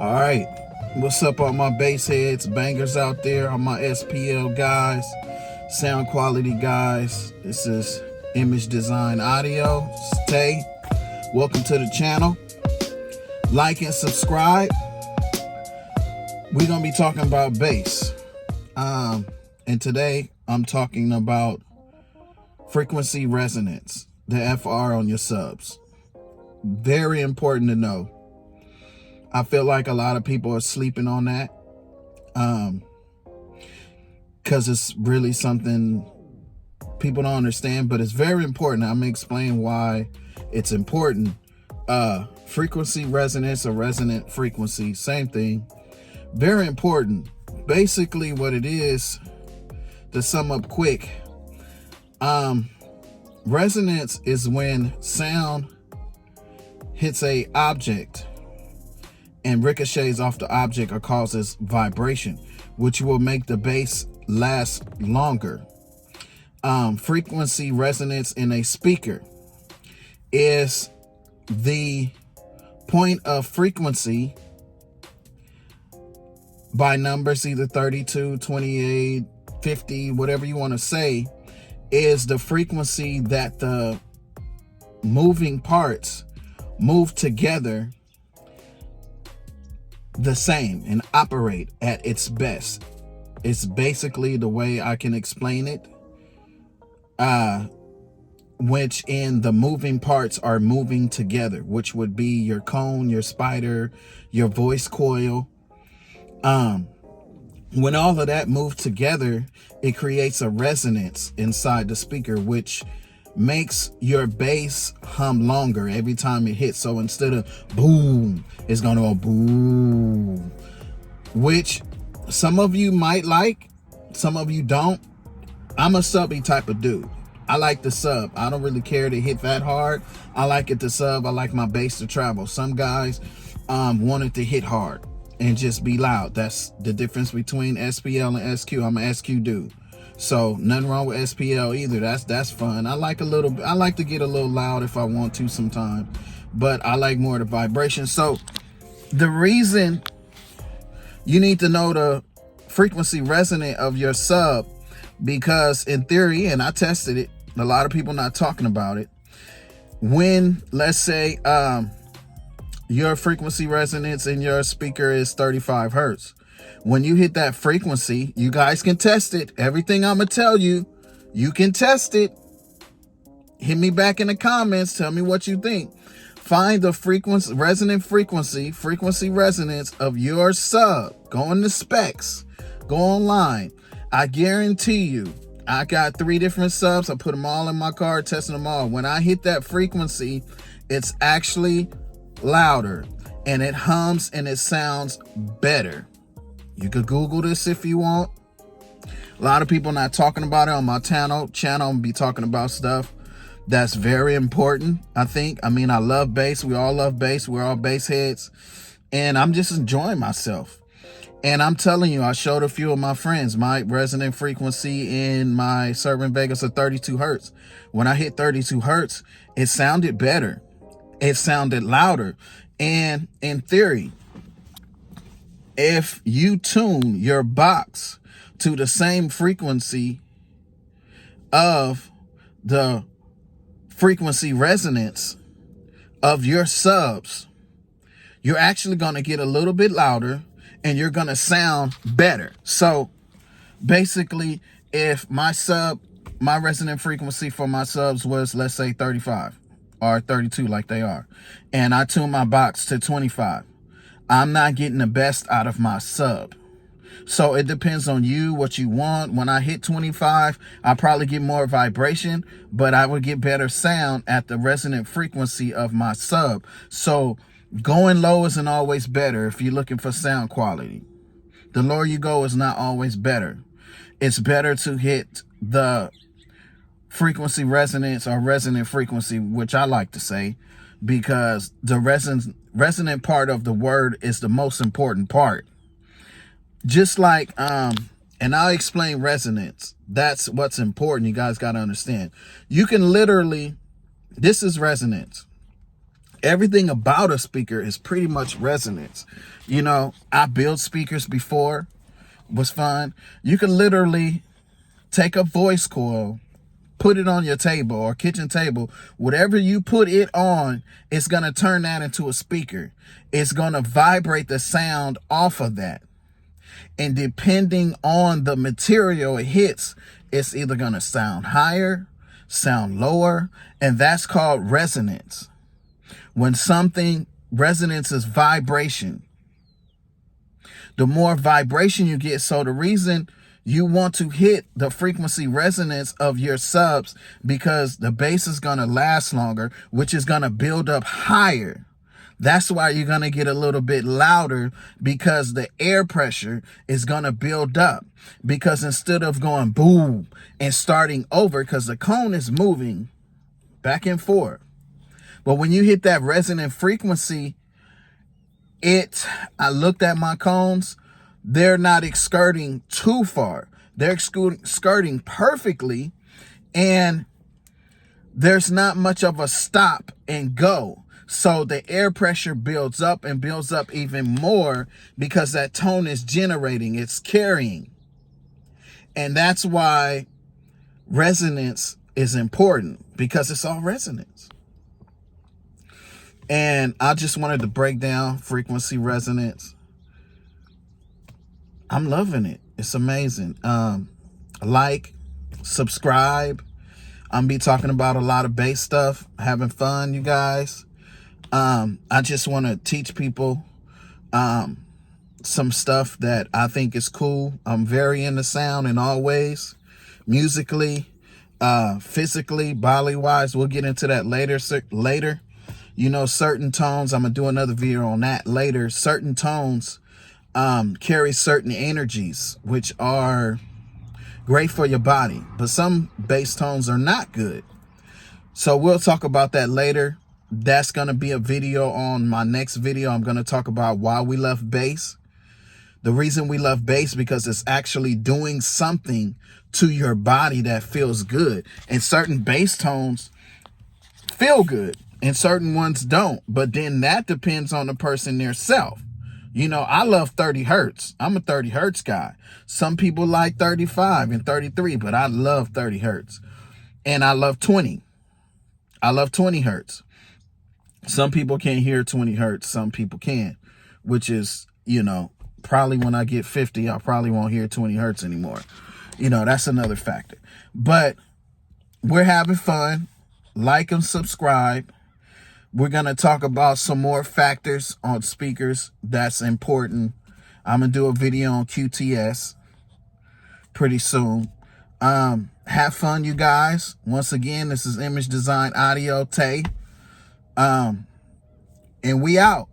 All right, what's up, all my bass heads, bangers out there, all my SPL guys, sound quality guys? This is Image Design Audio. Stay. Welcome to the channel. Like and subscribe. We're gonna be talking about bass, and today I'm talking about frequency resonance, the FR on your subs. Very important to know. I feel like a lot of people are sleeping on that, because it's really something people don't understand, but it's very important. I'm gonna explain why it's important. Frequency resonance or resonant frequency, same thing. Very important. Basically what it is, to sum up quick, resonance is when sound hits a object and ricochets off the object or causes vibration, which will make the bass last longer. Frequency resonance in a speaker is the point of frequency by numbers, either 32, 28, 50, whatever you want to say, is the frequency that the moving parts move together the same and operate at its best. It's basically the way I can explain it, which in the moving parts are moving together, which would be your cone, your spider, your voice coil. When all of that moves together, it creates a resonance inside the speaker, which makes your bass hum longer every time it hits. So instead of boom, it's gonna go boom, which some of you might like, some of you don't. I'm a subby type of dude. I like the sub. I don't really care to hit that hard. I like it to sub. I like my bass to travel. Some guys want it to hit hard and just be loud. That's the difference between SPL and SQ. I'm an SQ dude. So nothing wrong with SPL either. That's fun. I like to get a little loud if I want to sometimes, but I like more the vibration. So the reason you need to know the frequency resonant of your sub, because in theory, and I tested it, a lot of people not talking about it, when, let's say, your frequency resonance in your speaker is 35 hertz. When you hit that frequency, you guys can test it. Everything I'm going to tell you, you can test it. Hit me back in the comments. Tell me what you think. Find the frequency, resonant frequency resonance of your sub. Go in the specs. Go online. I guarantee you, I got 3 different subs. I put them all in my car, testing them all. When I hit that frequency, it's actually louder and it hums and it sounds better. You could Google this if you want. A lot of people not talking about it on my channel. I'm gonna be talking about stuff that's very important, I think. I mean, I love bass. We all love bass. We're all bass heads. And I'm just enjoying myself. And I'm telling you, I showed a few of my friends my resonant frequency in my server in Vegas of 32 hertz. When I hit 32 hertz, it sounded better. It sounded louder. And in theory, if you tune your box to the same frequency of the frequency resonance of your subs, you're actually going to get a little bit louder and you're going to sound better. So basically, if my resonant frequency for my subs was, let's say, 35 or 32 like they are, and I tune my box to 25, I'm not getting the best out of my sub. So it depends on you, what you want. When I hit 25, I probably get more vibration, but I would get better sound at the resonant frequency of my sub. So going low isn't always better if you're looking for sound quality. The lower you go is not always better. It's better to hit the frequency resonance or resonant frequency, which I like to say, because the resonant part of the word is the most important part. Just like, and I'll explain resonance. That's what's important. You guys got to understand. You can literally, this is resonance. Everything about a speaker is pretty much resonance. You know, I built speakers before, was fun. You can literally take a voice coil, put it on your table or kitchen table. Whatever you put it on, it's going to turn that into a speaker. It's going to vibrate the sound off of that. And depending on the material it hits, it's either going to sound higher, sound lower, and that's called resonance. When something, resonance is vibration. The more vibration you get, so the reason you want to hit the frequency resonance of your subs, because the bass is going to last longer, which is going to build up higher. That's why you're going to get a little bit louder, because the air pressure is going to build up. Because instead of going boom and starting over, because the cone is moving back and forth. But when you hit that resonant frequency, I looked at my cones, they're not skirting too far. They're skirting perfectly, and there's not much of a stop and go. So the air pressure builds up and builds up even more, because that tone is generating, it's carrying. And that's why resonance is important, because it's all resonance. And I just wanted to break down frequency resonance. I'm loving it. It's amazing. Like, subscribe. I'm be talking about a lot of bass stuff, having fun, you guys. I just want to teach people some stuff that I think is cool. I'm very into sound in all ways, musically, physically, body wise. We'll get into that later. You know, certain tones, I'm gonna do another video on that later. Certain tones carry certain energies, which are great for your body, but some bass tones are not good. So we'll talk about that later. That's gonna be a video on my next video. I'm gonna talk about why we love bass. The reason we love bass, because it's actually doing something to your body that feels good. And certain bass tones feel good and certain ones don't. But then that depends on the person theirself. You know, I love 30 hertz. I'm a 30 hertz guy. Some people like 35 and 33, but I love 30 hertz. And I love 20. I love 20 hertz. Some people can't hear 20 hertz. Some people can, which is, you know, probably when I get 50, I probably won't hear 20 hertz anymore. You know, that's another factor. But we're having fun. Like and subscribe. We're going to talk about some more factors on speakers that's important. I'm going to do a video on QTS pretty soon. Have fun, you guys. Once again, this is Image Design Audio Tay. And we out.